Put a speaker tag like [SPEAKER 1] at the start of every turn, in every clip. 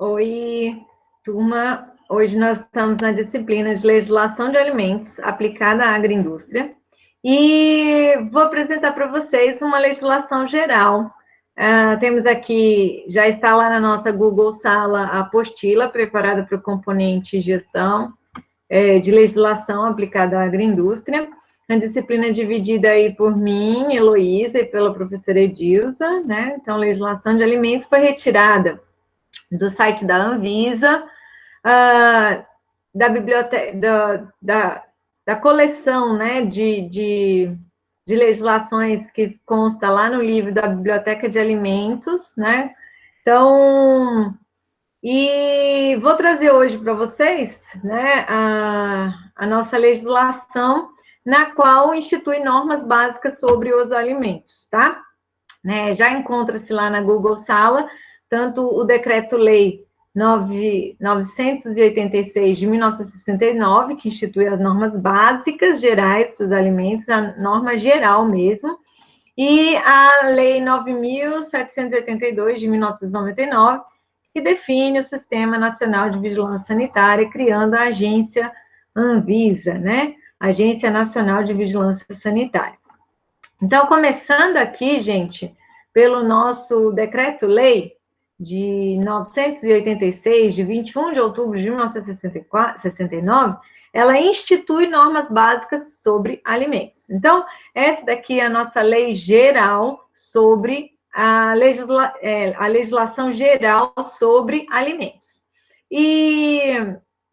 [SPEAKER 1] Oi, turma. Hoje nós estamos na disciplina de legislação de alimentos aplicada à agroindústria e vou apresentar para vocês uma legislação geral. Temos aqui, já está lá na nossa Google Sala, a apostila preparada para o componente gestão de legislação aplicada à agroindústria. A disciplina é dividida aí por mim, Heloísa, e pela professora Edilza, né? Então, legislação de alimentos foi retirada do site da Anvisa, da biblioteca, da coleção, né, de legislações que consta lá no livro da Biblioteca de Alimentos, né? Então, e vou trazer hoje para vocês, né, a nossa legislação, na qual institui normas básicas sobre os alimentos, tá? Né, já encontra-se lá na Google Sala, tanto o Decreto-Lei 986 de 1969, que institui as normas básicas gerais para os alimentos, a norma geral mesmo, e a Lei 9.782 de 1999, que define o Sistema Nacional de Vigilância Sanitária, criando a agência Anvisa, né? Agência Nacional de Vigilância Sanitária. Então, começando aqui, gente, pelo nosso Decreto-Lei de 986, de 21 de outubro de 1969, ela institui normas básicas sobre alimentos. Então, essa daqui é a nossa lei geral sobre a legislação geral sobre alimentos. E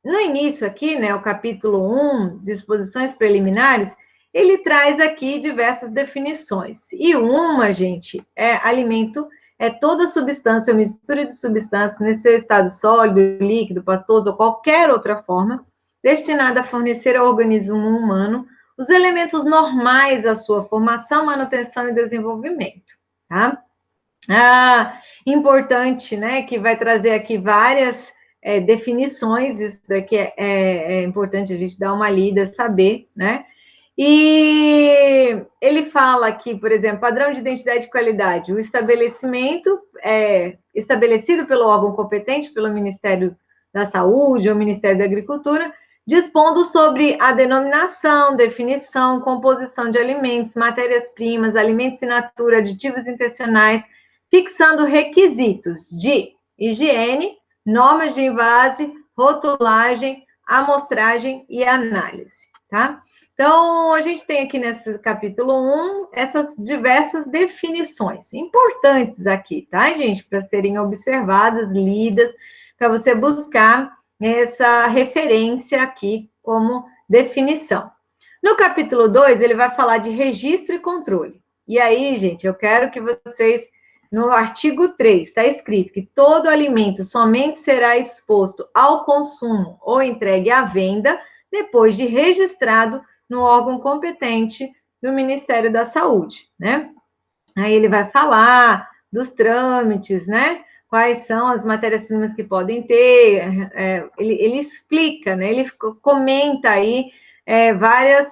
[SPEAKER 1] no início aqui, né, o capítulo 1, disposições preliminares, ele traz aqui diversas definições. E uma, gente, alimento é toda substância ou mistura de substâncias nesse seu estado sólido, líquido, pastoso ou qualquer outra forma, destinada a fornecer ao organismo humano os elementos normais à sua formação, manutenção e desenvolvimento, tá? Importante, né, que vai trazer aqui várias definições, isso daqui é importante a gente dar uma lida, saber, né? E ele fala aqui, por exemplo, padrão de identidade e qualidade. O estabelecimento é estabelecido pelo órgão competente, pelo Ministério da Saúde ou Ministério da Agricultura, dispondo sobre a denominação, definição, composição de alimentos, matérias-primas, alimentos in natura, aditivos intencionais, fixando requisitos de higiene, normas de invase, rotulagem, amostragem e análise, tá? Então, a gente tem aqui nesse capítulo 1 essas diversas definições importantes aqui, tá, gente? Para serem observadas, lidas, para você buscar essa referência aqui como definição. No capítulo 2, ele vai falar de registro e controle. E aí, gente, eu quero que vocês, no artigo 3, está escrito que todo alimento somente será exposto ao consumo ou entregue à venda depois de registrado no órgão competente do Ministério da Saúde, né? Aí ele vai falar dos trâmites, né? Quais são as matérias-primas que podem ter, ele explica, né? Ele comenta aí várias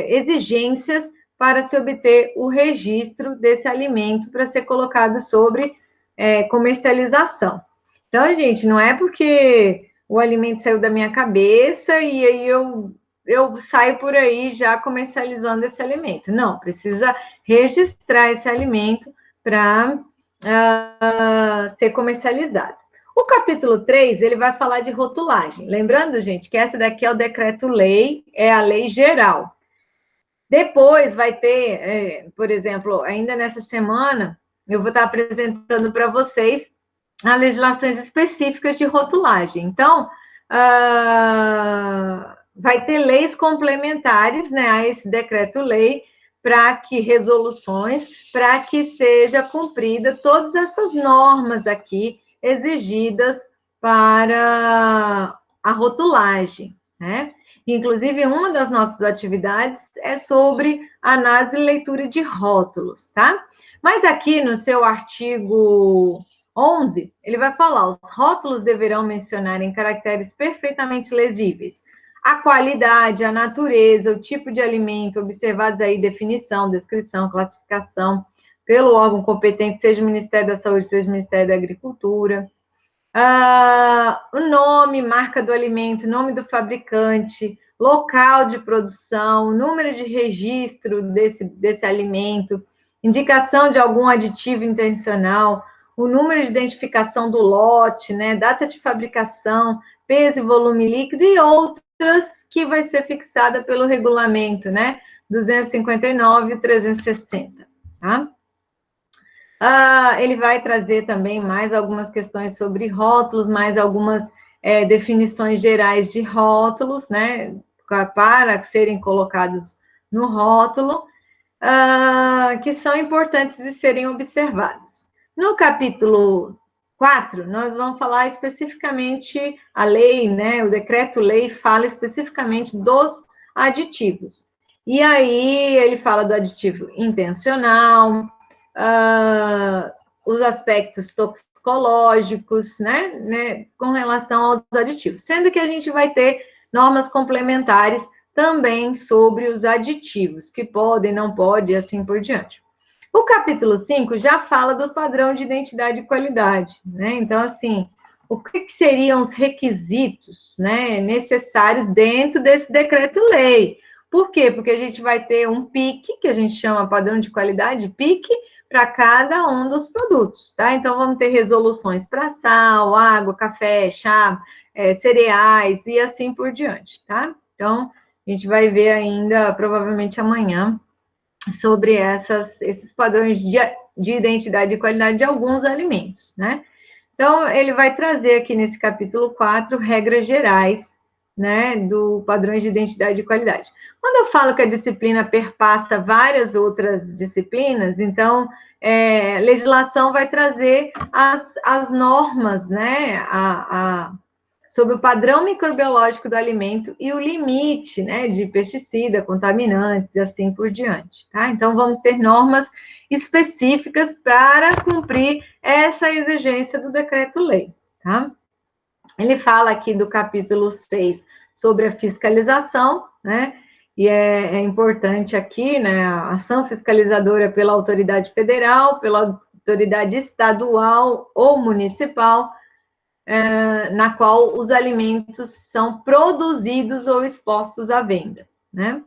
[SPEAKER 1] exigências para se obter o registro desse alimento para ser colocado sobre comercialização. Então, gente, não é porque o alimento saiu da minha cabeça e aí eu saio por aí já comercializando esse alimento. Não, precisa registrar esse alimento para ser comercializado. O capítulo 3, ele vai falar de rotulagem. Lembrando, gente, que essa daqui é o decreto-lei, é a lei geral. Depois vai ter, por exemplo, ainda nessa semana, eu vou estar apresentando para vocês as legislações específicas de rotulagem. Então, vai ter leis complementares, né, a esse decreto-lei, para que resoluções, para que seja cumprida todas essas normas aqui exigidas para a rotulagem, né? Inclusive, uma das nossas atividades é sobre análise e leitura de rótulos, tá? Mas aqui no seu artigo 11, ele vai falar, os rótulos deverão mencionar em caracteres perfeitamente legíveis a qualidade, a natureza, o tipo de alimento, observados aí definição, descrição, classificação, pelo órgão competente, seja o Ministério da Saúde, seja o Ministério da Agricultura. O nome, marca do alimento, nome do fabricante, local de produção, número de registro desse alimento, indicação de algum aditivo intencional, o número de identificação do lote, né, data de fabricação, peso e volume líquido e outras que vai ser fixada pelo regulamento, né, 259 e 360, tá? Ele vai trazer também mais algumas questões sobre rótulos, mais algumas definições gerais de rótulos, né, para serem colocados no rótulo, que são importantes de serem observados. No capítulo 4, nós vamos falar especificamente a lei, né, o decreto-lei fala especificamente dos aditivos. E aí ele fala do aditivo intencional, os aspectos toxicológicos, né, com relação aos aditivos. Sendo que a gente vai ter normas complementares também sobre os aditivos, que podem, não podem, e assim por diante. O capítulo 5 já fala do padrão de identidade e qualidade, né? Então, assim, o que seriam os requisitos, né, necessários dentro desse decreto-lei? Por quê? Porque a gente vai ter um PIC, que a gente chama padrão de qualidade, PIC, para cada um dos produtos, tá? Então, vamos ter resoluções para sal, água, café, chá, cereais e assim por diante, tá? Então, a gente vai ver ainda, provavelmente amanhã, sobre esses padrões de identidade e qualidade de alguns alimentos, né? Então, ele vai trazer aqui nesse capítulo 4 regras gerais, né, do padrões de identidade e qualidade. Quando eu falo que a disciplina perpassa várias outras disciplinas, então, legislação vai trazer as normas, né, sobre o padrão microbiológico do alimento e o limite, né, de pesticida, contaminantes e assim por diante, tá? Então, vamos ter normas específicas para cumprir essa exigência do decreto-lei, tá? Ele fala aqui do capítulo 6 sobre a fiscalização, né? E é importante aqui, né, a ação fiscalizadora pela autoridade federal, pela autoridade estadual ou municipal, na qual os alimentos são produzidos ou expostos à venda, né?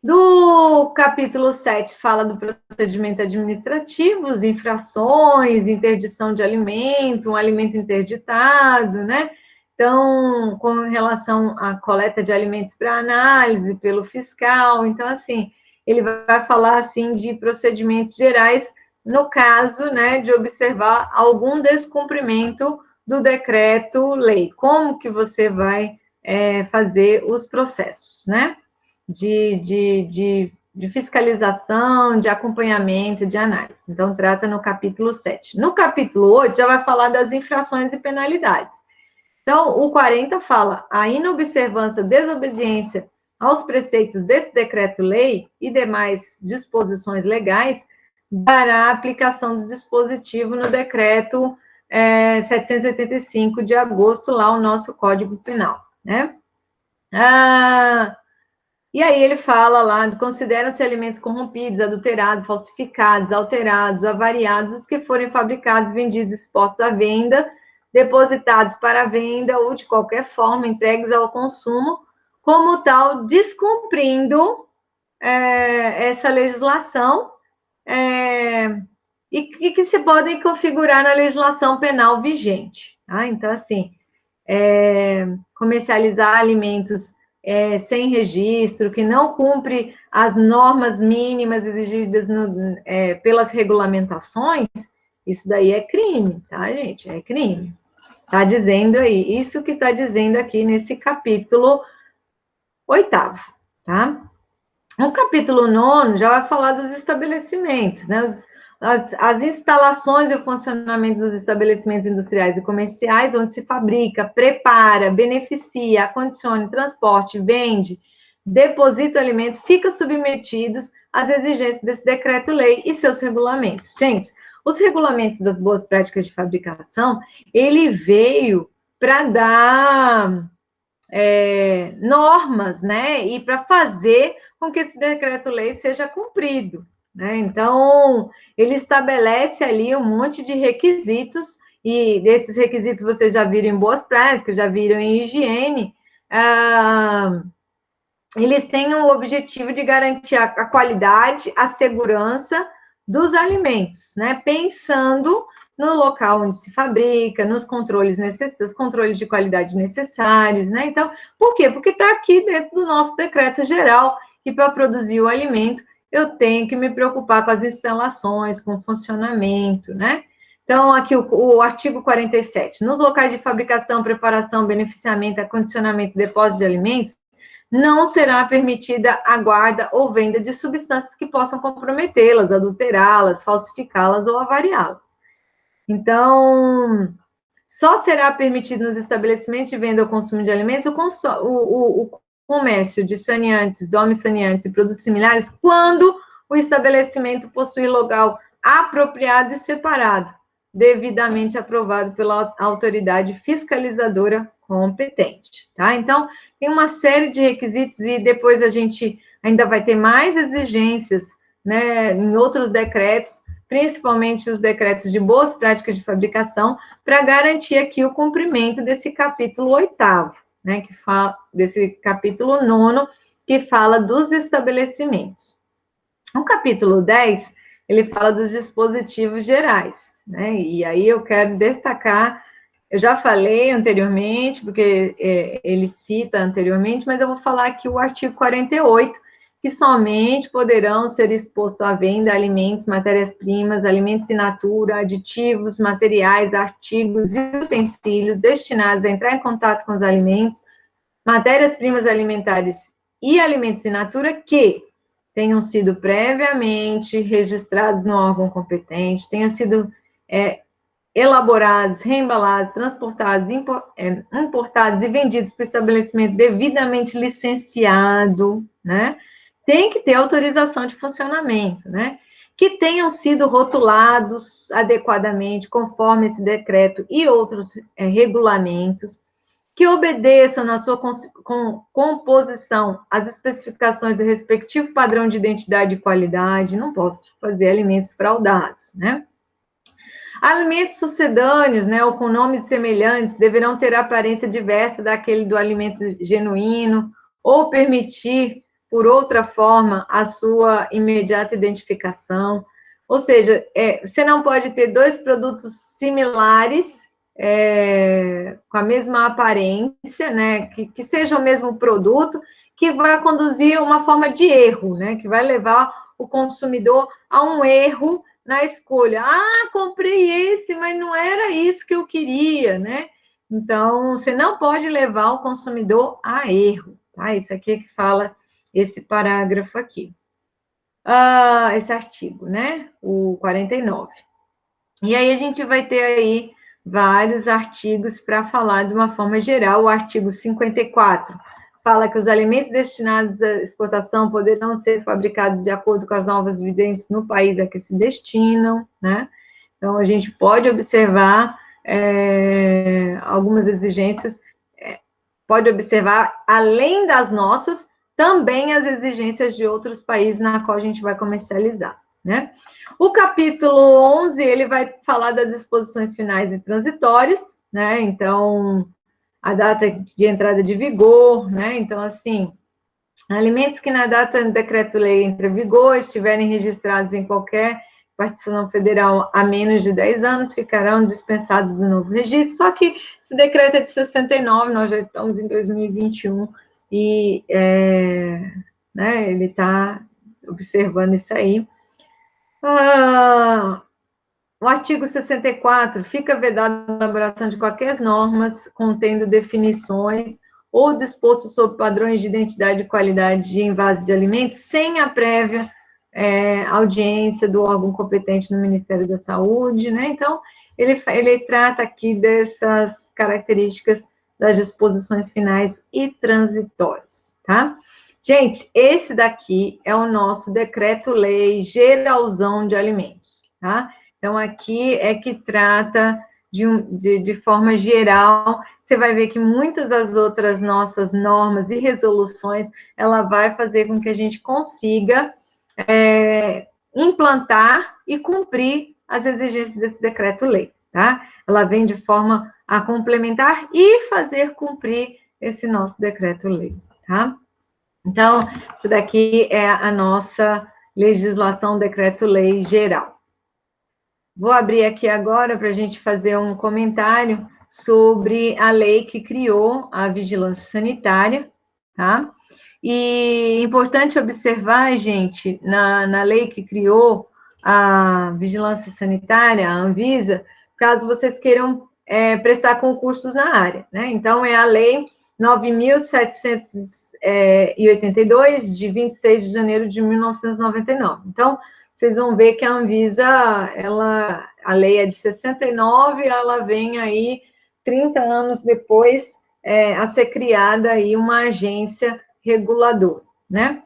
[SPEAKER 1] Do capítulo 7 fala do procedimento administrativo, infrações, interdição de alimento, um alimento interditado, né? Então, com relação à coleta de alimentos para análise pelo fiscal, então, assim, ele vai falar, assim, de procedimentos gerais, no caso, né, de observar algum descumprimento do decreto-lei, como que você vai fazer os processos, né? De fiscalização, de acompanhamento, de análise. Então, trata no capítulo 7. No capítulo 8, já vai falar das infrações e penalidades. Então, o 40 fala a inobservância ou desobediência aos preceitos desse decreto-lei e demais disposições legais dará aplicação do dispositivo no decreto 785 de agosto, lá o nosso Código Penal, né? E aí ele fala lá, consideram-se alimentos corrompidos, adulterados, falsificados, alterados, avariados, os que forem fabricados, vendidos, expostos à venda, depositados para venda ou de qualquer forma entregues ao consumo, como tal, descumprindo essa legislação e que se podem configurar na legislação penal vigente. Tá? Então, assim, comercializar alimentos sem registro, que não cumpre as normas mínimas exigidas pelas regulamentações, isso daí é crime, tá, gente? É crime. Está dizendo aí, isso que está dizendo aqui nesse capítulo 8º, tá? O capítulo 9 já vai falar dos estabelecimentos, né? As instalações e o funcionamento dos estabelecimentos industriais e comerciais, onde se fabrica, prepara, beneficia, acondiciona, transporte, vende, deposita alimento, fica submetidos às exigências desse decreto-lei e seus regulamentos. Gente, os regulamentos das boas práticas de fabricação, ele veio para dar normas, né, e para fazer com que esse decreto-lei seja cumprido, né? Então, ele estabelece ali um monte de requisitos e desses requisitos vocês já viram em boas práticas, já viram em higiene, eles têm o objetivo de garantir a qualidade, a segurança dos alimentos, né? Pensando no local onde se fabrica, nos controles necessários, controles de qualidade necessários, né? Então, por quê? Porque está aqui dentro do nosso decreto geral, que para produzir o alimento eu tenho que me preocupar com as instalações, com o funcionamento, né? Então, aqui o artigo 47. Nos locais de fabricação, preparação, beneficiamento, acondicionamento e depósito de alimentos, não será permitida a guarda ou venda de substâncias que possam comprometê-las, adulterá-las, falsificá-las ou avariá-las. Então, só será permitido nos estabelecimentos de venda ou consumo de alimentos o comércio de saneantes, domes saneantes e produtos similares quando o estabelecimento possui local apropriado e separado, devidamente aprovado pela autoridade fiscalizadora competente, tá? Então, tem uma série de requisitos e depois a gente ainda vai ter mais exigências, né, em outros decretos, principalmente os decretos de boas práticas de fabricação, para garantir aqui o cumprimento desse capítulo 8º, né, que fala desse capítulo 9º, que fala dos estabelecimentos. O capítulo 10, ele fala dos dispositivos gerais, né, e aí eu quero destacar, eu já falei anteriormente, porque ele cita anteriormente, mas eu vou falar aqui o artigo 48, que somente poderão ser expostos à venda alimentos, matérias-primas, alimentos in natura, aditivos, materiais, artigos e utensílios destinados a entrar em contato com os alimentos, matérias-primas alimentares e alimentos in natura que tenham sido previamente registrados no órgão competente, tenham sido elaborados, reembalados, transportados, importados e vendidos para o estabelecimento devidamente licenciado, né? Tem que ter autorização de funcionamento, né? Que tenham sido rotulados adequadamente, conforme esse decreto e outros regulamentos, que obedeçam na sua composição às especificações do respectivo padrão de identidade e qualidade, não posso fazer alimentos fraudados, né? Alimentos sucedâneos, né, ou com nomes semelhantes, deverão ter aparência diversa daquele do alimento genuíno, ou permitir, por outra forma, a sua imediata identificação. Ou seja, você não pode ter dois produtos similares, com a mesma aparência, né, que seja o mesmo produto, que vai conduzir a uma forma de erro, né, que vai levar o consumidor a um erro na escolha. Ah, comprei esse, mas não era isso que eu queria, né? Então, você não pode levar o consumidor a erro, tá? Isso aqui que fala esse parágrafo aqui. Esse artigo, né? O 49. E aí a gente vai ter aí vários artigos para falar de uma forma geral. O artigo 54 fala que os alimentos destinados à exportação poderão ser fabricados de acordo com as normas vigentes no país a que se destinam, né? Então, a gente pode observar algumas exigências, pode observar, além das nossas, também as exigências de outros países na qual a gente vai comercializar, né? O capítulo 11, ele vai falar das disposições finais e transitórias, né? Então, a data de entrada de vigor, né? Então, assim, alimentos que na data do decreto-lei entre em vigor estiverem registrados em qualquer participação federal há menos de 10 anos ficarão dispensados do novo registro, só que esse decreto é de 69, nós já estamos em 2021 e né, ele está observando isso aí. O artigo 64, fica vedada a elaboração de qualquer normas contendo definições ou disposto sobre padrões de identidade e qualidade de envase de alimentos, sem a prévia audiência do órgão competente no Ministério da Saúde, né? Então, ele trata aqui dessas características das disposições finais e transitórias, tá? Gente, esse daqui é o nosso decreto-lei geralzão de alimentos, tá? Então, aqui é que trata de forma geral, você vai ver que muitas das outras nossas normas e resoluções, ela vai fazer com que a gente consiga implantar e cumprir as exigências desse decreto-lei, tá? Ela vem de forma a complementar e fazer cumprir esse nosso decreto-lei, tá? Então, isso daqui é a nossa legislação decreto-lei geral. Vou abrir aqui agora para a gente fazer um comentário sobre a lei que criou a vigilância sanitária, tá? E importante observar, gente, na lei que criou a vigilância sanitária, a Anvisa, caso vocês queiram prestar concursos na área, né? Então, é a lei 9.782, de 26 de janeiro de 1999. Então, vocês vão ver que a Anvisa, a lei é de 69, ela vem aí 30 anos depois a ser criada aí uma agência regulador, né?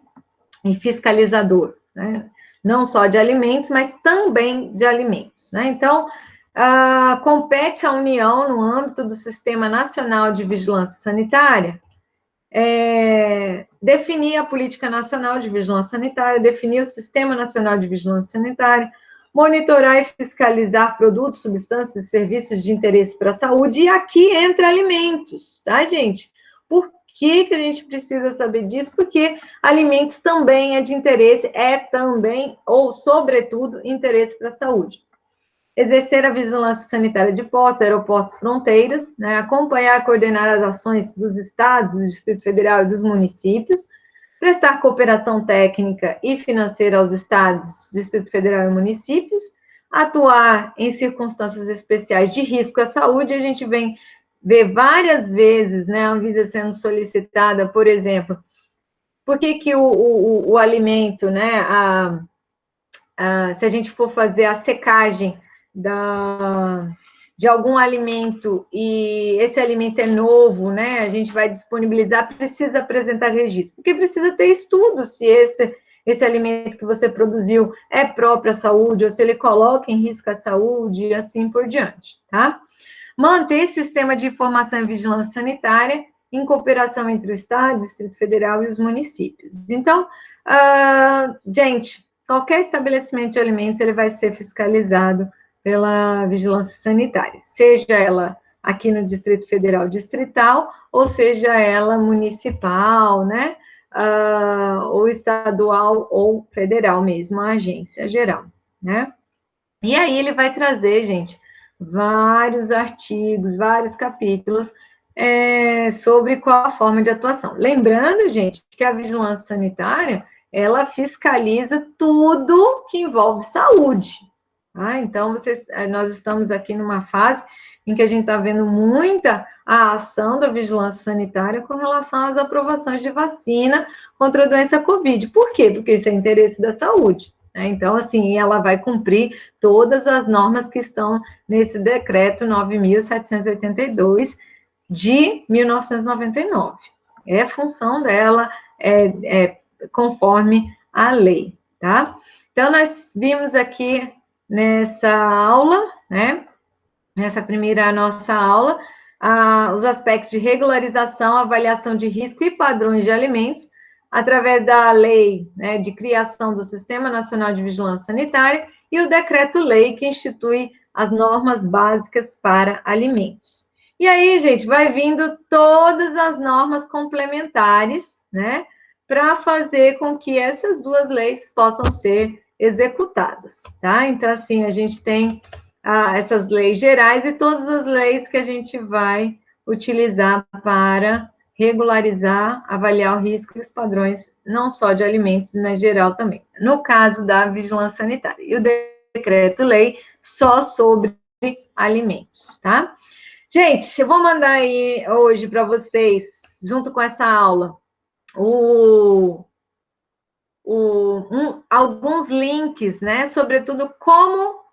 [SPEAKER 1] E fiscalizador, né? Não só de alimentos, mas também de alimentos, né? Então, compete à União, no âmbito do Sistema Nacional de Vigilância Sanitária, definir a Política Nacional de Vigilância Sanitária, definir o Sistema Nacional de Vigilância Sanitária, monitorar e fiscalizar produtos, substâncias e serviços de interesse para a saúde, e aqui entra alimentos, tá, gente? Por que a gente precisa saber disso? Porque alimentos também é de interesse, também, ou sobretudo, interesse para a saúde. Exercer a vigilância sanitária de portos, aeroportos, fronteiras, né? Acompanhar e coordenar as ações dos estados, do Distrito Federal e dos municípios, prestar cooperação técnica e financeira aos estados, Distrito Federal e municípios, atuar em circunstâncias especiais de risco à saúde. A gente vem ver várias vezes, né, a Anvisa sendo solicitada, por exemplo, por que o alimento, né, se a gente for fazer a secagem de algum alimento e esse alimento é novo, né, a gente vai disponibilizar, precisa apresentar registro, porque precisa ter estudo se esse alimento que você produziu é próprio à saúde, ou se ele coloca em risco a saúde, e assim por diante, tá? Manter sistema de informação e vigilância sanitária em cooperação entre o Estado, o Distrito Federal e os municípios. Então, gente, qualquer estabelecimento de alimentos, ele vai ser fiscalizado pela vigilância sanitária, seja ela aqui no Distrito Federal distrital, ou seja ela municipal, né, ou estadual ou federal mesmo, a agência geral, né. E aí ele vai trazer, gente, vários artigos, vários capítulos sobre qual a forma de atuação. Lembrando, gente, que a vigilância sanitária, ela fiscaliza tudo que envolve saúde. Tá? Então, nós estamos aqui numa fase em que a gente está vendo muita a ação da vigilância sanitária com relação às aprovações de vacina contra a doença Covid. Por quê? Porque isso é interesse da saúde. Né? Então, assim, ela vai cumprir todas as normas que estão nesse decreto 9.782 de 1999. É função dela, conforme a lei, tá? Então, nós vimos aqui nessa aula, né? Nessa primeira nossa aula, os aspectos de regularização, avaliação de risco e padrões de alimentos, através da lei, né, de criação do Sistema Nacional de Vigilância Sanitária e o decreto-lei que institui as normas básicas para alimentos. E aí, gente, vai vindo todas as normas complementares, né, para fazer com que essas duas leis possam ser executadas, tá? Então, assim, a gente tem essas leis gerais e todas as leis que a gente vai utilizar para regularizar, avaliar o risco e os padrões, não só de alimentos, mas geral também. No caso da vigilância sanitária. E o decreto-lei só sobre alimentos, tá? Gente, eu vou mandar aí hoje para vocês, junto com essa aula, alguns links, né? Sobretudo como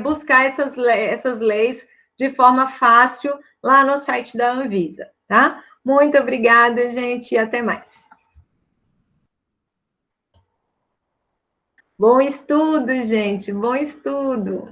[SPEAKER 1] buscar essas leis de forma fácil lá no site da Anvisa, tá? Muito obrigada, gente, e até mais. Bom estudo, gente, bom estudo.